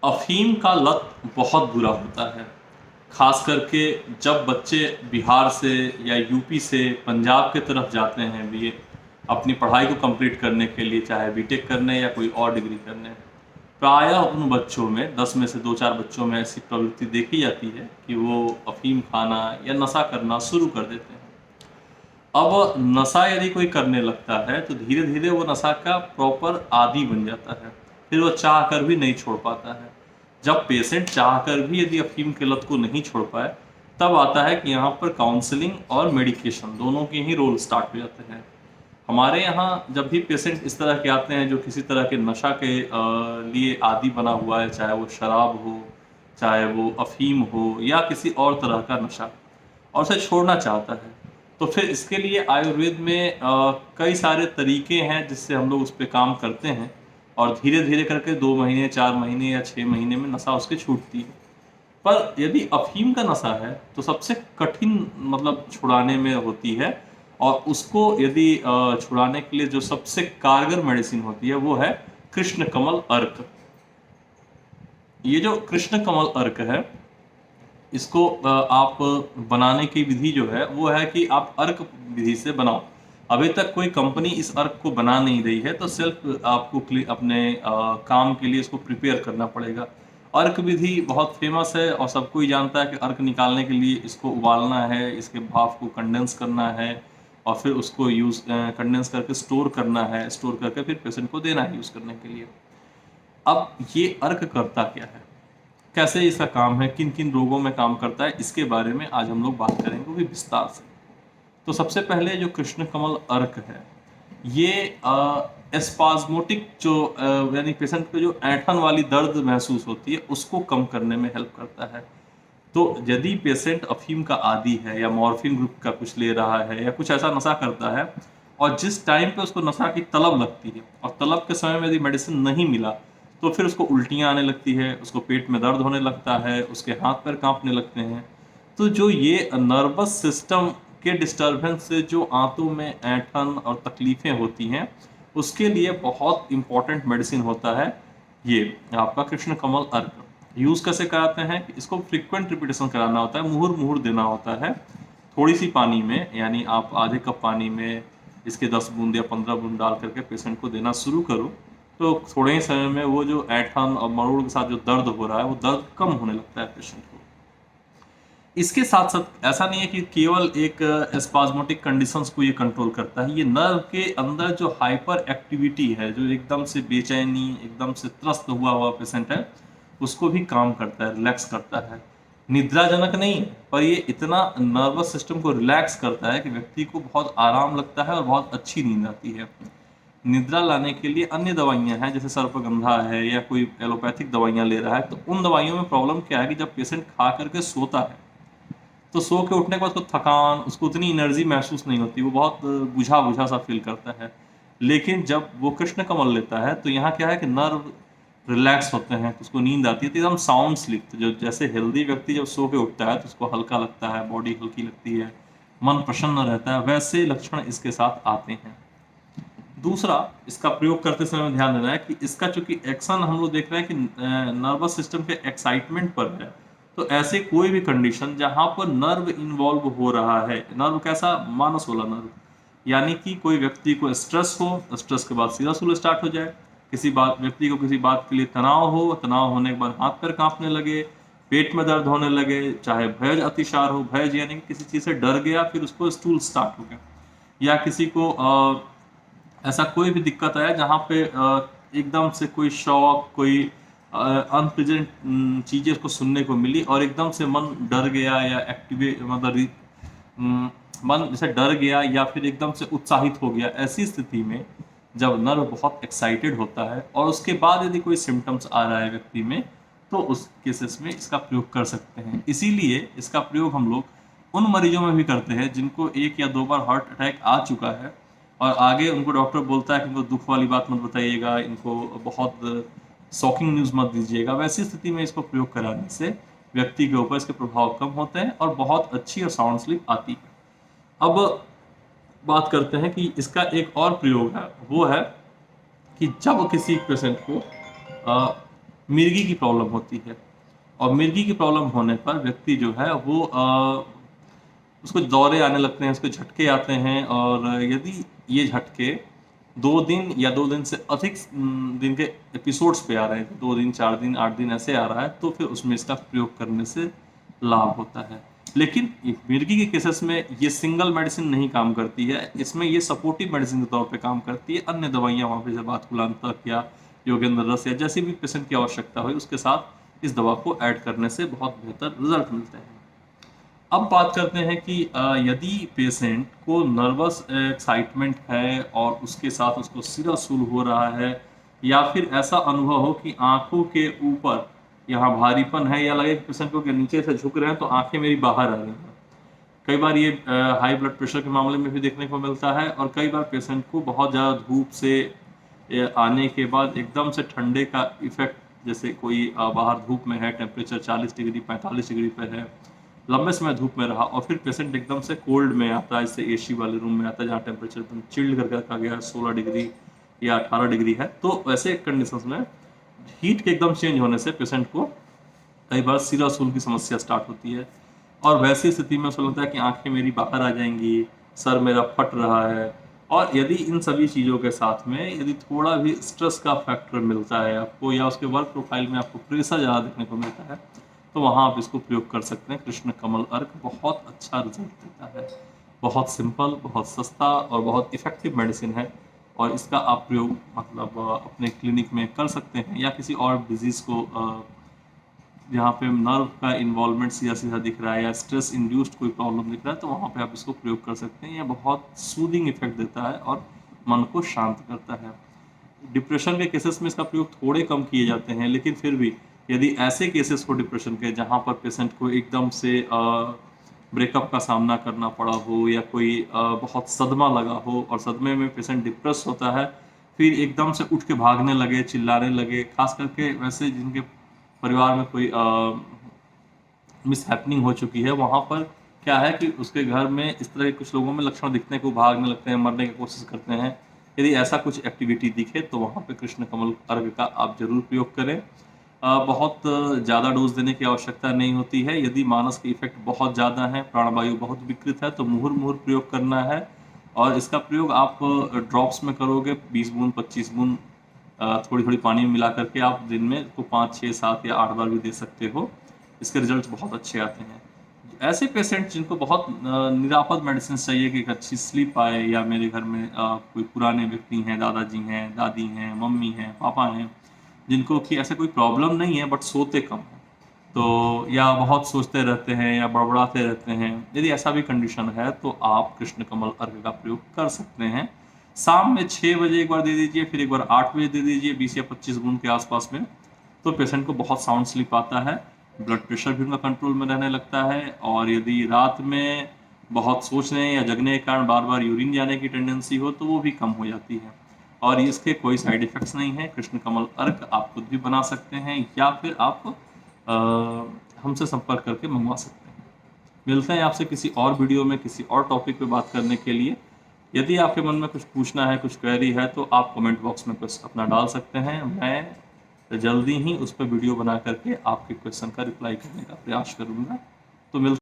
अफ़ीम का लत बहुत बुरा होता है। ख़ास करके जब बच्चे बिहार से या यूपी से पंजाब की तरफ जाते हैं ये अपनी पढ़ाई को कंप्लीट करने के लिए, चाहे बीटेक करने या कोई और डिग्री करने। प्रायः उन बच्चों में 10 में से 2-4 बच्चों में ऐसी प्रवृत्ति देखी जाती है कि वो अफ़ीम खाना या नशा करना शुरू कर देते हैं। अब नशा यदि कोई करने लगता है तो धीरे-धीरे वो नशा का प्रॉपर आदी बन जाता है। फिर वो चाह कर भी नहीं छोड़ पाता है। जब पेशेंट चाह कर भी यदि अफ़ीम की लत को नहीं छोड़ पाए, तब आता है कि यहाँ पर काउंसलिंग और मेडिकेशन दोनों के ही रोल स्टार्ट हो जाते हैं। हमारे यहाँ जब भी पेशेंट इस तरह के आते हैं जो किसी तरह के नशा के लिए आदी बना हुआ है, चाहे वो शराब हो, चाहे वो अफ़ीम हो या किसी और तरह का नशा, और उसे छोड़ना चाहता है, तो फिर इसके लिए आयुर्वेद में कई सारे तरीके हैं जिससे हम लोग उस पे काम करते हैं और धीरे-धीरे करके 2 महीने, 4 महीने या 6 महीने में नशा उसकी छूटती है। पर यदि अफ़ीम का नशा है, तो सबसे कठिन मतलब छुड़ाने में होती है और उसको यदि छुड़ाने के लिए जो सबसे कारगर मेडिसिन होती है, वो है कृष्ण कमल अर्क। ये जो कृष्ण कमल अर्क है, इसको आप बनाने की विधि जो है, वो है कि आप अर्क विधि से बनाओ। अभी तक कोई कंपनी इस अर्क को बना नहीं रही है, तो सिर्फ़ आपको अपने काम के लिए इसको प्रिपेयर करना पड़ेगा। अर्क विधि बहुत फ़ेमस है और सब कोई जानता है कि अर्क निकालने के लिए इसको उबालना है, इसके भाप को कंडेंस करना है और फिर उसको कंडेंस करके स्टोर करना है, स्टोर करके फिर पेशेंट को देना है यूज़ करने के लिए। अब ये अर्क करता क्या है? कैसे इसका काम है, किन-किन रोगों में काम करता है, इसके बारे में आज हम लोग बात करेंगे, वो भी विस्तार से। तो सबसे पहले जो कृष्ण कमल अर्क है, ये स्पाज़्मोटिक जो यानी पेशेंट को जो ऐंठन वाली दर्द महसूस होती है, उसको कम करने में हेल्प करता है। तो यदि पेशेंट अफ़ीम का आदी है या मॉर्फिन ग्रुप का कुछ ले रहा है या कुछ ऐसा नशा करता है और जिस टाइम पे उसको नशा की तलब लगती है और तलब के समय में यदि मेडिसिन नहीं मिला, तो फिर उसको उल्टियाँ आने लगती है, उसको पेट में दर्द होने लगता है, उसके हाथ-पैर काँपने लगते हैं। तो जो ये नर्वस सिस्टम के डिस्टर्बेंस से जो आंतों में ऐंठन और तकलीफ़ें होती हैं, उसके लिए बहुत इम्पोर्टेंट मेडिसिन होता है ये आपका कृष्ण कमल अर्क। यूज़ कैसे कराते हैं कि इसको फ्रीक्वेंट रिपीटेशन कराना होता है, मुहुर-मुहुर देना होता है। थोड़ी-सी पानी में यानी आप आधे कप पानी में इसके 10 बूँद या 15 बूँद डाल कर के पेशेंट को देना शुरू करो, तो थोड़े ही समय में वो जो ऐंठन और मरोड़ के साथ जो दर्द हो रहा है, वो दर्द कम होने लगता है पेशेंट को। इसके साथ-साथ ऐसा नहीं है कि केवल एक स्पाज़्मोटिक कंडीशंस को ये कंट्रोल करता है, ये नर्व के अंदर जो हाइपर एक्टिविटी है, जो एकदम से बेचैनी, एकदम से त्रस्त हुआ हुआ पेशेंट है, उसको भी काम करता है, रिलैक्स करता है। निद्राजनक नहीं है, पर ये इतना नर्वस सिस्टम को रिलैक्स करता है कि व्यक्ति को बहुत आराम लगता है और बहुत अच्छी नींद आती है। निद्रा लाने के लिए अन्य दवाइयाँ हैं, जैसे सर्पगंधा है या कोई एलोपैथिक दवाइयाँ ले रहा है, तो उन दवाइयों में प्रॉब्लम क्या है कि जब पेशेंट खा कर के सोता है, तो सो के उठने के बाद उसको थकान, उसको उतनी एनर्जी महसूस नहीं होती, वो बहुत बुझा-बुझा सा फ़ील करता है। लेकिन जब वो कृष्ण कमल लेता है, तो यहाँ क्या है कि नर्व रिलैक्स होते हैं, तो उसको नींद आती है, तो एकदम साउंड स्लीप। तो जो जैसे हेल्दी व्यक्ति जब सो के उठता है, तो उसको हल्का लगता है, बॉडी हल्की लगती है, मन प्रसन्न रहता है, वैसे लक्षण इसके साथ आते हैं। दूसरा, इसका प्रयोग करते समय ध्यान देना है कि इसका चूँकि एक्शन हम लोग देख रहे हैं कि नर्वस सिस्टम के एक्साइटमेंट पर है, तो ऐसे कोई भी कंडीशन जहाँ पर नर्व इन्वॉल्व हो रहा है, नर्व कैसा? मानस वाला नर्व, यानी कि कोई व्यक्ति को स्ट्रेस हो, स्ट्रेस के बाद सिरसूल स्टार्ट हो जाए, किसी बात व्यक्ति को किसी बात के लिए तनाव हो, तनाव होने के बाद हाथ-पैर काँपने लगे, पेट में दर्द होने लगे, चाहे भय अतिसार हो, भय यानी कि किसी चीज़ से डर गया, फिर उसको स्टूल स्टार्ट हो गया, या किसी को ऐसा कोई भी दिक्कत आया जहाँ पे एकदम से कोई शॉक, कोई अनप्लेजेंट चीज़ें उसको सुनने को मिली और एकदम से मन डर गया या मन जैसे डर गया या फिर एकदम से उत्साहित हो गया। ऐसी स्थिति में जब नर्व बहुत एक्साइटेड होता है और उसके बाद यदि कोई सिम्पटम्स आ रहा है व्यक्ति में, तो उस केसेस में इसका प्रयोग कर सकते हैं। इसीलिए इसका प्रयोग हम लोग उन मरीजों में भी करते हैं जिनको 1 या 2 बार हार्ट अटैक आ चुका है और आगे उनको डॉक्टर बोलता है कि इनको दुःख वाली बात मत बताइएगा, इनको बहुत शॉकिंग न्यूज़ मत दीजिएगा। वैसी स्थिति में इसको प्रयोग कराने से व्यक्ति के ऊपर इसके प्रभाव कम होते हैं और बहुत अच्छी और साउंड स्लीप आती है। अब बात करते हैं कि इसका एक और प्रयोग है, वो है कि जब किसी पेशेंट को मिर्गी की प्रॉब्लम होती है। और मिर्गी की प्रॉब्लम होने पर व्यक्ति जो है वो उसको दौरे आने लगते हैं, उसको झटके आते हैं, और यदि ये झटके 2 दिन या 2 दिन से अधिक दिन के एपिसोड्स पे आ रहे हैं, 2 दिन, 4 दिन, 8 दिन ऐसे आ रहा है, तो फिर उसमें इसका प्रयोग करने से लाभ होता है। लेकिन ये मिर्गी के केसेस में ये सिंगल मेडिसिन नहीं काम करती है, इसमें ये सपोर्टिव मेडिसिन के तौर पे काम करती है। अन्य दवाइयाँ वहाँ पे जैसे बातकुलांतक या योगेंद्र रस या जैसी भी पेशेंट की आवश्यकता हो, उसके साथ इस दवा को ऐड करने से बहुत बेहतर रिजल्ट मिलते हैं। अब बात करते हैं कि यदि पेशेंट को नर्वस एक्साइटमेंट है और उसके साथ उसको सिरासूल हो रहा है, या फिर ऐसा अनुभव हो कि आंखों के ऊपर यहाँ भारीपन है, या लगे कि पेशेंट को कि नीचे से झुक रहे हैं तो आंखें मेरी बाहर आ रही हैं। कई बार ये हाई ब्लड प्रेशर के मामले में भी देखने को मिलता है, और कई बार पेशेंट को बहुत ज़्यादा धूप से आने के बाद एकदम से ठंडे का इफेक्ट, जैसे कोई बाहर धूप में है, टेम्परेचर 40 डिग्री 45 डिग्री पे है, लंबे समय धूप में रहा, और फिर पेशेंट एकदम से कोल्ड में आता है, जैसे एसी वाले रूम में आता है जहाँ टेम्परेचर एकदम चिल्ड करके रखा गया है, 16 डिग्री या 18 डिग्री है, तो वैसे कंडीशंस में हीट के एकदम चेंज होने से पेशेंट को कई बार सिरासूल की समस्या स्टार्ट होती है। और वैसी स्थिति में उसको लगता है कि आंखें मेरी बाहर आ जाएंगी, सर मेरा फट रहा है। और यदि इन सभी चीज़ों के साथ में यदि थोड़ा भी स्ट्रेस का फैक्टर मिलता है आपको, या उसके वर्क प्रोफाइल में आपको प्रेशर ज़्यादा देखने को मिलता है, तो वहाँ आप इसको प्रयोग कर सकते हैं। कृष्ण कमल अर्क बहुत अच्छा रिजल्ट देता है, बहुत सिंपल, बहुत सस्ता और बहुत इफेक्टिव मेडिसिन है। और इसका आप प्रयोग मतलब अपने क्लिनिक में कर सकते हैं, या किसी और डिजीज़ को जहाँ पे नर्व का इन्वॉल्वमेंट सीधा सीधा दिख रहा है, या स्ट्रेस इंड्यूस्ड कोई प्रॉब्लम दिख रहा है, तो वहाँ पे आप इसको प्रयोग कर सकते हैं। यह बहुत सूदिंग इफेक्ट देता है और मन को शांत करता है। डिप्रेशन के केसेस में इसका प्रयोग थोड़े कम किए जाते हैं, लेकिन फिर भी यदि ऐसे केसेस हो डिप्रेशन के जहाँ पर पेशेंट को एकदम से ब्रेकअप का सामना करना पड़ा हो, या कोई बहुत सदमा लगा हो, और सदमे में पेशेंट डिप्रेस होता है, फिर एकदम से उठ के भागने लगे, चिल्लाने लगे, खास करके वैसे जिनके परिवार में कोई मिसहैपनिंग हो चुकी है, वहाँ पर क्या है कि उसके घर में इस तरह के कुछ लोगों में लक्षण दिखते हैं कि वो भागने लगते हैं, मरने की कोशिश करते हैं। यदि ऐसा कुछ एक्टिविटी दिखे तो वहाँ पे कृष्ण कमल अर्घ का आप जरूर प्रयोग करें। बहुत ज़्यादा डोज देने की आवश्यकता नहीं होती है। यदि मानस के इफेक्ट बहुत ज़्यादा है, प्राणवायु बहुत विकृत है, तो मुहुर्मुहुर प्रयोग करना है। और इसका प्रयोग आप ड्रॉप्स में करोगे, 20 बूंद 25 बूंद थोड़ी थोड़ी पानी में मिला करके आप दिन में इसको 5 6 7 या 8 बार भी दे सकते हो। इसके रिजल्ट बहुत अच्छे आते हैं। ऐसे पेशेंट जिनको बहुत निरापद मेडिसिन चाहिए कि अच्छी स्लीप आए, या मेरे घर में कोई पुराने व्यक्ति हैं, दादाजी हैं, दादी हैं, मम्मी हैं, पापा हैं, जिनको कि ऐसा कोई प्रॉब्लम नहीं है बट सोते कम हैं, तो या बहुत सोचते रहते हैं या बड़बड़ाते रहते हैं, यदि ऐसा भी कंडीशन है तो आप कृष्ण कमल अर्घ का प्रयोग कर सकते हैं। शाम में 6 बजे एक बार दे दीजिए, फिर एक बार 8 बजे दे दीजिए, 20 या 25 बूंद के आसपास में, तो पेशेंट को बहुत साउंड स्लीप आता है, ब्लड प्रेशर भी उनका कंट्रोल में रहने लगता है। और यदि रात में बहुत सोचने या जगने के कारण बार बार यूरिन जाने की टेंडेंसी हो, तो वो भी कम हो जाती है। और इसके कोई साइड इफ़ेक्ट्स नहीं है। कृष्ण कमल अर्क आप खुद भी बना सकते हैं, या फिर आप हमसे संपर्क करके मंगवा सकते हैं। मिलते हैं आपसे किसी और वीडियो में किसी और टॉपिक पे बात करने के लिए। यदि आपके मन में कुछ पूछना है, कुछ क्वेरी है, तो आप कमेंट बॉक्स में कुछ अपना डाल सकते हैं। मैं जल्दी ही उस पर वीडियो बना करके आपके क्वेश्चन का रिप्लाई करने का प्रयास करूँगा। तो मिलते